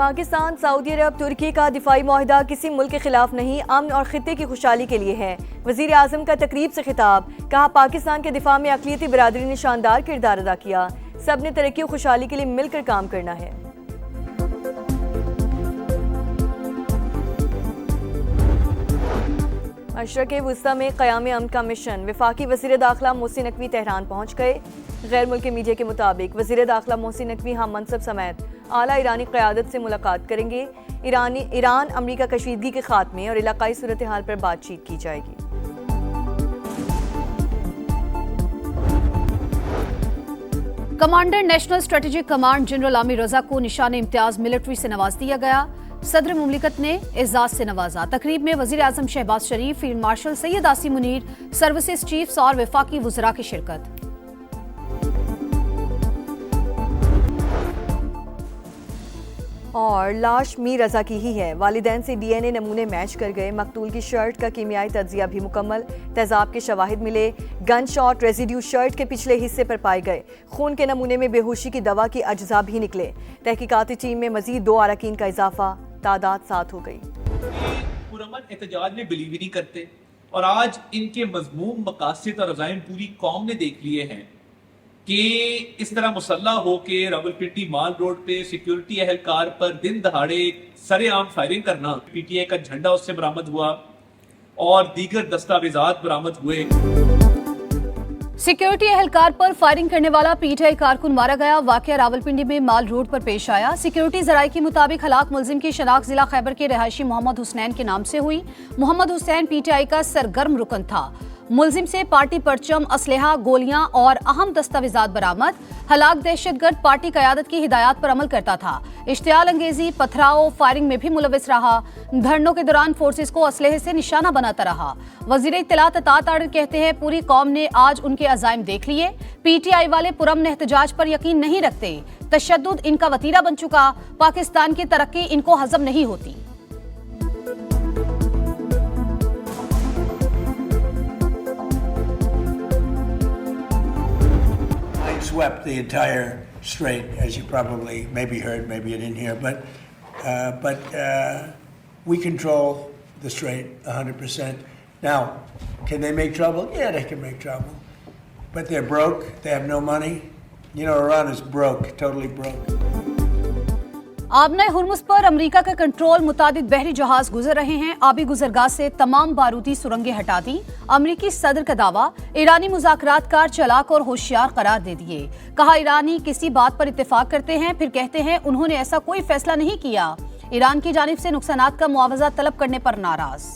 Pakistan, Saudi अरब, तुर्की का दिफाई मुआहदा किसी मुल्क के खिलाफ नहीं, अमन और खित्ते की खुशहाली के लिए है। वज़ीर आज़म का तकरीब से खिताब, कहा पाकिस्तान के दिफा में अक़लियती बिरादरी ने शानदार किरदार अदा किया, सब ने तरक्की और खुशहाली के लिए मिलकर काम करना है। मशरक़ वुस्ता में क़याम अमन का मिशन, वफाकी वज़ीर दाखिला मोहसिन नकवी तेहरान पहुँच गए। गैर मुल्की मीडिया के मुताबिक वज़ीर दाखिला मोहसिन नकवी हम मनसब समेत आला ईरानी क़यादत से मुलाकात करेंगे। ईरान अमरीका कशीदगी के खात्मे और इलाकाई सूरत हाल पर बातचीत की जाएगी। Commander national strategic command general Amir Raza को निशान इम्तियाज मिलिट्री से नवाज दिया गया। सदर मुमलिकत ने एजाज से नवाजा। तकरीब में वज़ीर आज़म Shehbaz Sharif, field marshal Syed Asim Munir, services chiefs और वफाकी वुज़रा की शिरकत। और लाश मीर रजा की ही है, वालिदैन से DNA नमूने मैच कर गए। मकतूल की शर्ट का कीमियाई तज्जिया भी मुकम्मल, तेजाब के शवाहिद मिले। गन शॉट रेजिड्यू शर्ट के पिछले हिस्से पर पाए गए। खून के नमूने में बेहोशी की दवा की अज्जा भी निकले। तहकीकाती टीम में मजीद 2 अरकान का इजाफा, तादाद 7 हो गई। पुरअमन एहतजाज में बिलीव ही नहीं करते और आज इनके मजमूम मकासद और अज़ाइम पूरी कौम ने देख लिए हैं कि इस तरह मुसल्लह होके रावलपिंडी माल रोड पे सिक्योरिटी एहलकार पर दिन दहाड़े सरेआम फायरिंग करना, PTI का झंडा उससे बरामद हुआ और दीगर दस्तावेजात बरामद हुए। सिक्योरिटी एहलकार पर फायरिंग करने वाला PTI कारकुन मारा गया। वाकया रावलपिंडी में माल रोड पर पेश आया। सिक्योरिटी जराये के मुताबिक हलाक मुलजिम की शनाख्त जिला खैबर के रहायशी मोहम्मद हुसैन के नाम से हुई। मोहम्मद हुसैन PTI का सरगर्म रुकन था। मुलजिम से पार्टी परचम, असलहा, गोलियां और अहम दस्तावेजात बरामद। हलाक दहशतगर्द पार्टी क़यादत की हिदायत पर अमल करता था। इश्तियाल अंगेजी, पथराव, फायरिंग में भी मुलविस रहा। धरनों के दौरान फोर्सेस को असलहे से निशाना बनाता रहा। वज़ीर इत्तलात अतात आडर कहते हैं पूरी कौम ने आज उनके अज़ाइम देख लिए। PTI वाले पुरअमन एहतजाज पर यकीन नहीं रखते। तशद्दुद इनका वतीरा बन चुका। पाकिस्तान की तरक्की इनको हजम नहीं होती। Swept the entire strait, as you probably maybe heard, maybe you didn't hear, but we control the strait 100%. Now, can they make trouble? Yeah, they can make trouble, but they're broke. They have no money. You know, Iran is broke, totally broke. आबना Hormuz पर अमरीका का control, मुतादिद बहरी जहाज गुजर रहे हैं। आबी गुजरगाह से तमाम बारूदी सुरंगें हटा दी। अमरीकी सदर का दावा, ईरानी मुज़ाकरातकार चालाक और होशियार करार दे दिए। कहा ईरानी किसी बात पर इत्तेफाक करते हैं फिर कहते हैं उन्होंने ऐसा कोई फैसला नहीं किया। ईरान की जानिब से नुकसानात का मुआवजा तलब करने पर नाराज।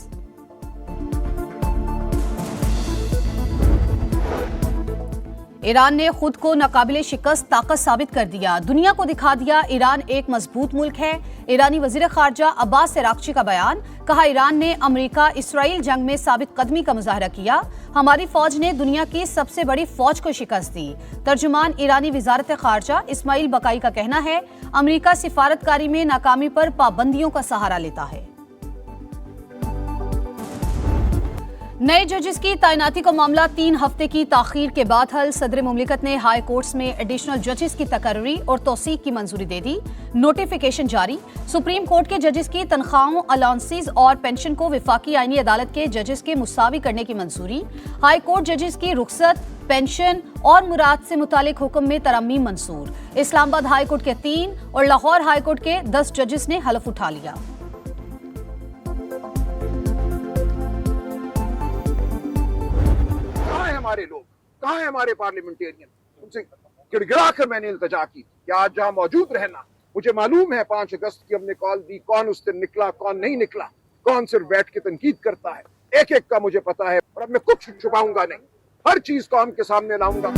ईरान ने खुद को नाकाबिले शिकस्त ताकत साबित कर दिया। दुनिया को दिखा दिया ईरान एक मजबूत मुल्क है। ईरानी वजीर खारजा अब्बास अरागची का बयान, कहा ईरान ने अमेरिका इसराइल जंग में साबित कदमी का मुजाहरा किया। हमारी फौज ने दुनिया की सबसे बड़ी फौज को शिकस्त दी। तर्जुमान ईरानी वजारत खारजा इस्माइल बकाई का कहना है अमेरिका सिफारतकारी में नाकामी पर पाबंदियों का सहारा लेता है। नए जजेस की तैनाती का मामला 3 हफ्ते की ताखीर के बाद हल। सदर मुमलिकत ने हाई कोर्ट्स में एडिशनल जजेस की तकर्री और तौसीक की मंजूरी दे दी। नोटिफिकेशन जारी। सुप्रीम कोर्ट के जजेस की तनख्वाहों, अलाउंसेस और पेंशन को विफाकी आईनी अदालत के जजेस के मुसावी करने की मंजूरी। हाई कोर्ट जजेस की रुखसत, पेंशन और मुराद से मुतालिक हुक्म में तरमीम मंसूर। इस्लामाबाद हाई कोर्ट के 3 और लाहौर हाई कोर्ट के 10 जजेस ने हलफ उठा लिया। हमारे लोग कहाँ है, हमारे पार्लियामेंटेरियन? उनसे गिड़गिड़ा कर मैंने इल्तजा की कि आज जहाँ मौजूद रहना। मुझे मालूम है 5 अगस्त की हमने कॉल दी, कौन उस दिन निकला कौन नहीं निकला, कौन सिर्फ बैठ के तनकीद करता है। एक एक का मुझे पता है और अब मैं कुछ छुपाऊंगा नहीं, हर चीज कौम के सामने लाऊंगा।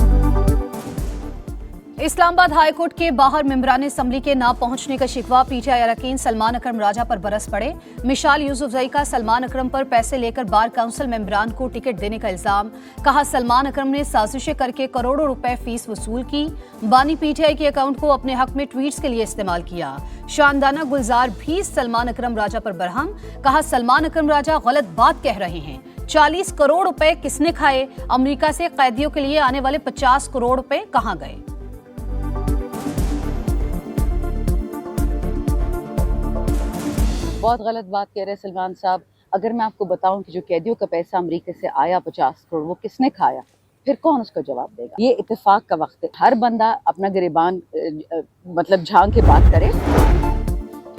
इस्लामाबाद हाई कोर्ट के बाहर मेंबरान असम्बली के ना पहुंचने का शिकवा। PTI अरकान सलमान अकरम राजा पर बरस पड़े। मिशाल यूसुफजई का सलमान अकरम पर पैसे लेकर बार काउंसिल मेंबरान को टिकट देने का इल्जाम। कहा सलमान अकरम ने साजिशें करके करोड़ों रुपए फीस वसूल की। बानी PTI के अकाउंट को अपने हक में ट्वीट्स के लिए इस्तेमाल किया। शानदाना गुलजार भी सलमान अकरम राजा पर बरहम। कहा सलमान अकरम राजा गलत बात कह रहे हैं। 40 करोड़ रुपए किसने खाए? अमेरिका से कैदियों के लिए आने वाले 50 करोड़ रुपए कहां गए? बहुत गलत बात कह रहे हैं सलमान साहब। अगर मैं आपको बताऊं कि जो कैदियों का पैसा अमेरिका से आया 50 करोड़, वो किसने खाया, फिर कौन उसका जवाब देगा? ये इत्तेफाक का वक्त है, हर बंदा अपना गिरेबान मतलब झांक के बात करे।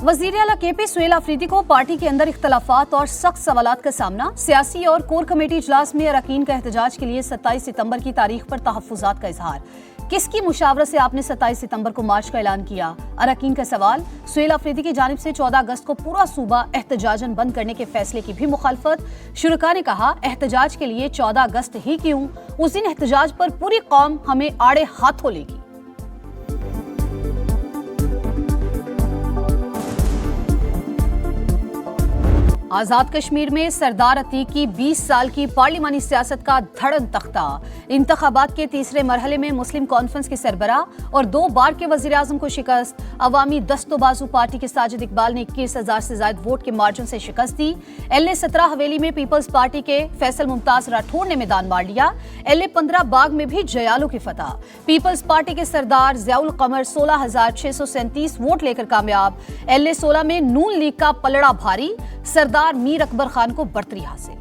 वज़ीर आला KP सुहेल अफरीदी को पार्टी के अंदर इख्तलाफात और सख्त सवालात का सामना। सियासी और कोर कमेटी इजलास में अरकान का एहतजाज के लिए 27 सितंबर की तारीख पर तहफ्फुज़ात का इजहार। किसकी मुशावरत से आपने 27 सितंबर को मार्च का ऐलान किया? अरकान का सवाल। सुहेल अफरीदी की जानिब से 14 अगस्त को पूरा सूबा एहतजाजन बंद करने के फैसले की भी मुखालफत। शुरका ने कहा, एहतजाज के लिए 14 अगस्त ही क्यों, उस दिन एहतजाज पर पूरी कौम हमें आड़े हाथों लेगी। आजाद कश्मीर में सरदार अतीक की 20 साल की पार्लिमानी सियासत का धड़न तख्ता। इंतखाबात के तीसरे मरहले में मुस्लिम कॉन्फ्रेंस के सरबराह और 2 बार के वजीर आजम को शिकस्त। अवामी दस्तोबाजू पार्टी के साजिद इकबाल ने 21,000 से ज्यादा वोट के मार्जिन से शिकस्त दी। LA 17 हवेली में पीपल्स पार्टी के फैसल मुमताज राठौर ने मैदान मार लिया। LA 15 बाग में भी जयालू की फतह। पीपल्स पार्टी के सरदार ज़ियाउल कमर 16,637 वोट लेकर कामयाब। LA 16 में नून लीग का पलड़ा भारी, सरदार मीर अकबर खान को बढ़तरी हासिल।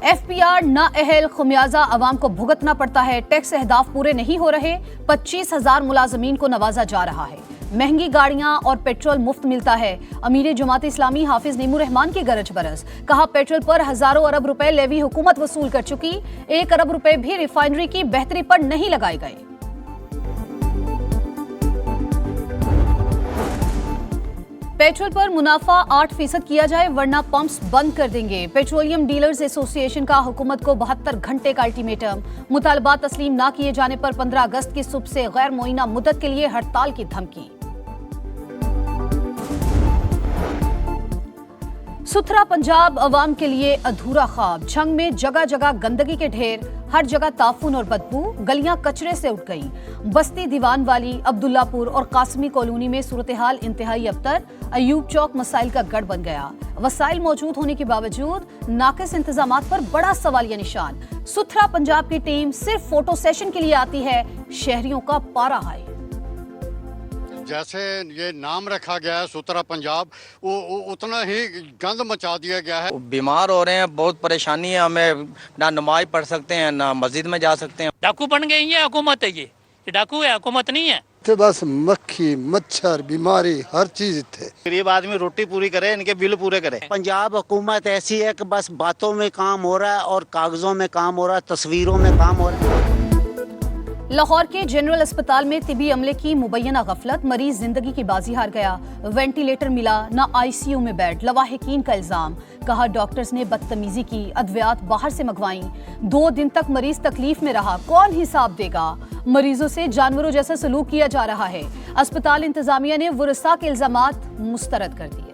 FPR नाअहल खुमियाजा अवाम को भुगतना पड़ता है। टैक्स अहदाफ पूरे नहीं हो रहे, 25,000 मुलाजमीन को नवाजा जा रहा है। महंगी गाड़ियां और पेट्रोल मुफ्त मिलता है। अमीर जमात इस्लामी हाफिज नीमू रहमान की गरज बरस। कहा, पेट्रोल पर हजारों अरब रुपए लेवी हुकूमत वसूल कर चुकी, 1 अरब रुपए भी रिफाइनरी की बेहतरी पर नहीं लगाए गए। पेट्रोल पर मुनाफा 8% किया जाए वरना पंप्स बंद कर देंगे। पेट्रोलियम डीलर्स एसोसिएशन का हुकूमत को 72 घंटे का अल्टीमेटम। मुतालबात तस्लीम न किए जाने पर 15 अगस्त की सुबह से गैर मुअय्यना मुद्दत के लिए हड़ताल की धमकी। सुथरा पंजाब अवाम के लिए अधूरा ख्वाब। झंग में जगह जगह गंदगी के ढेर, हर जगह ताफून और बदबू, गलियां कचरे से उठ गईं। बस्ती दीवान वाली, अब्दुल्लापुर और कासमी कॉलोनी में सूरत हाल इंतहाई अबतर। अयूब चौक मसाइल का गढ़ बन गया। वसाइल मौजूद होने के बावजूद नाकिस इंतजामात पर बड़ा सवालिया निशान। सुथरा पंजाब की टीम सिर्फ फोटो सेशन के लिए आती है, शहरियों का पारा हाई। जैसे ये नाम रखा गया है सुथरा पंजाब, वो उतना ही गंद मचा दिया गया है। बीमार हो रहे हैं, बहुत परेशानी है, हमें ना नमाज पढ़ सकते हैं ना मस्जिद में जा सकते हैं। डाकू बन गई है हुकूमत, है ये डाकू है, हुकूमत नहीं है। तो बस मक्खी मच्छर बीमारी हर चीज थे। गरीब आदमी रोटी पूरी करे, इनके बिल पूरे करे। पंजाब हुकूमत ऐसी है कि बस बातों में काम हो रहा है और कागजों में काम हो रहा है, तस्वीरों में काम हो रहा है। लाहौर के जनरल अस्पताल में तिबी अमले की मुबैना गफलत, मरीज जिंदगी की बाजी हार गया। वेंटिलेटर मिला न ICU में बेड, लवाहिकीन का इल्जाम। कहा, डॉक्टर्स ने बदतमीजी की, अद्वियात बाहर से मंगवाई। 2 दिन तक मरीज तकलीफ में रहा, कौन हिसाब देगा? मरीजों से जानवरों जैसा सलूक किया जा रहा है। अस्पताल इंतजामिया ने वुरसा के इल्जामात मुस्तरद कर दिए।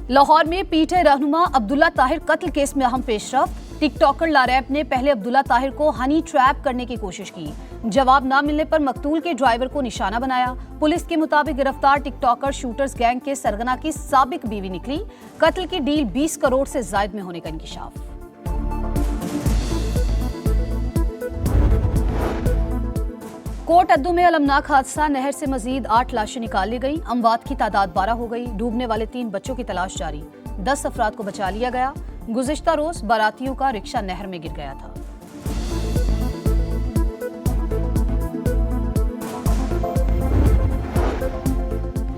लाहौर में पीटीआई रहनुमा अब्दुल्ला ताहिर कत्ल केस में अहम पेशरफ्त। टिकटॉकर लारैप ने पहले अब्दुल्ला ताहिर को हनी ट्रैप करने की कोशिश की, जवाब न मिलने पर मकतूल के ड्राइवर को निशाना बनाया। पुलिस के मुताबिक गिरफ्तार टिकटॉकर शूटर्स गैंग के सरगना की साबिक बीवी निकली। कत्ल की डील 20 करोड़ से जायद में होने का इंकिशाफ। कोट अद्दू में अलमनाक हादसा, नहर से मजीद 8 लाशें निकाल ली गई। अमवात की तादाद 12 हो गई। डूबने वाले 3 बच्चों की तलाश जारी, 10 अफराद को बचा लिया गया। गुज़िश्ता रोज बारातियों का रिक्शा नहर में गिर गया था।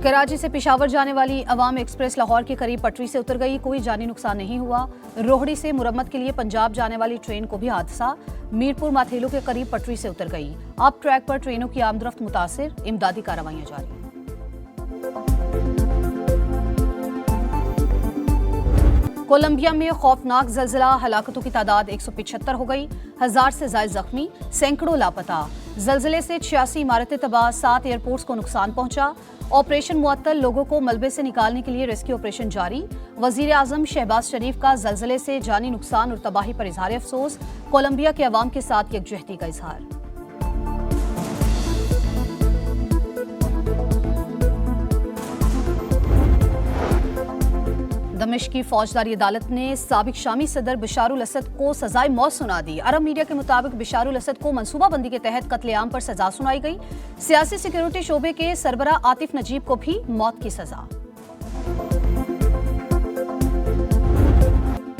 कराची से पेशावर जाने वाली अवाम एक्सप्रेस लाहौर के करीब पटरी से उतर गई, कोई जानी नुकसान नहीं हुआ। रोहड़ी से मुरम्मत के लिए पंजाब जाने वाली ट्रेन को भी हादसा, मीरपुर माथेलो के करीब पटरी से उतर गई। अब ट्रैक पर ट्रेनों की आमदरफ्त मुतासिर, इमदादी कार्रवाइयां जारी। कोलंबिया में खौफनाक ज़लज़ला, हलाकतों की तादाद 175 हो गई, 1000 से ज़ायद जख्मी, सैकड़ों लापता। ज़लज़ले से 86 इमारतें तबाह, 7 एयरपोर्ट्स को नुकसान पहुंचा। ऑपरेशन मुअत्तल, लोगों को मलबे से निकालने के लिए रेस्क्यू ऑपरेशन जारी। वज़ीर आज़म शहबाज शरीफ का ज़लज़ले से जानी नुकसान और तबाही पर इजहार अफसोस, कोलंबिया के अवाम के साथ यकजहती का इजहार। द दमिश्क की फौजदारी अदालत ने साबिक शामी सदर बशारुल असद को सजाए मौत सुना दी। अरब मीडिया के मुताबिक बशारुल असद को मंसूबाबंदी के तहत कत्लेआम पर सजा सुनाई गई। सियासी सिक्योरिटी शोबे के सरबरा आतिफ नजीब को भी मौत की सजा।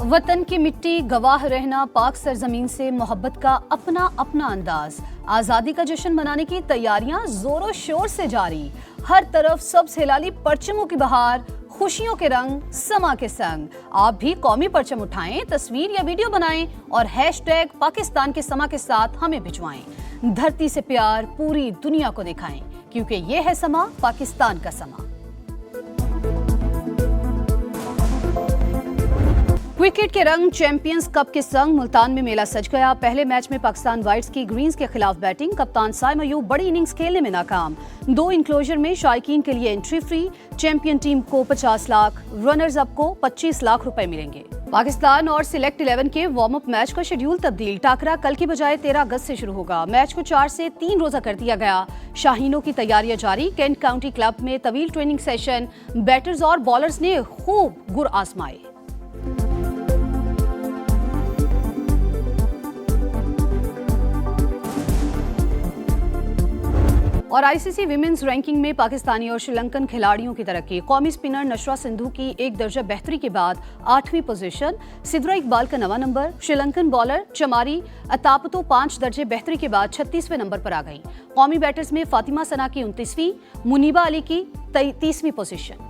वतन की मिट्टी गवाह रहना, पाक सरजमीन से मोहब्बत का अपना अपना अंदाज। आजादी का जश्न मनाने की तैयारियां जोरों शोर से जारी। हर तरफ सब्ज हिलाली परचमों की बहार, खुशियों के रंग समा के संग। आप भी कौमी परचम उठाएं, तस्वीर या वीडियो बनाएं और हैशटैग पाकिस्तान के समा के साथ हमें भिजवाएं। धरती से प्यार पूरी दुनिया को दिखाएं, क्योंकि ये है समा पाकिस्तान का समा। क्रिकेट के रंग चैंपियंस कप के संग मुल्तान में मेला सज गया। पहले मैच में पाकिस्तान वाइट्स की ग्रीन्स के खिलाफ बैटिंग। कप्तान साइम अयूब बड़ी इनिंग्स खेलने में नाकाम। 2 इनक्लोजर में शायकीन के लिए एंट्री फ्री। चैंपियन टीम को 50 लाख, रनर्स अप को 25 लाख रुपए मिलेंगे। पाकिस्तान और सिलेक्ट 11 के वार्म अप मैच का शेड्यूल तब्दील। टाकरा कल की बजाय 13 अगस्त से शुरू होगा। मैच को 4 से 3 रोजा कर दिया गया। शाहीनों की तैयारियां जारी। केंट काउंटी क्लब में तवील ट्रेनिंग सेशन। बैटर्स और बॉलर्स ने खूब गुर आजमाए। और आईसीसी विमेंस रैंकिंग में पाकिस्तानी और श्रीलंकन खिलाड़ियों की तरक्की। कौमी स्पिनर नशरा सिंधु की 1 दर्जा बेहतरी के बाद 8वीं पोजीशन। सिद्रा इकबाल का 9वां नंबर। श्रीलंकन बॉलर चमारी अतापतो 5 दर्जे बेहतरी के बाद 36वें नंबर पर आ गई। कौमी बैटर्स में फातिमा सना की 29वीं, मुनीबा अली की 30वीं पोजीशन।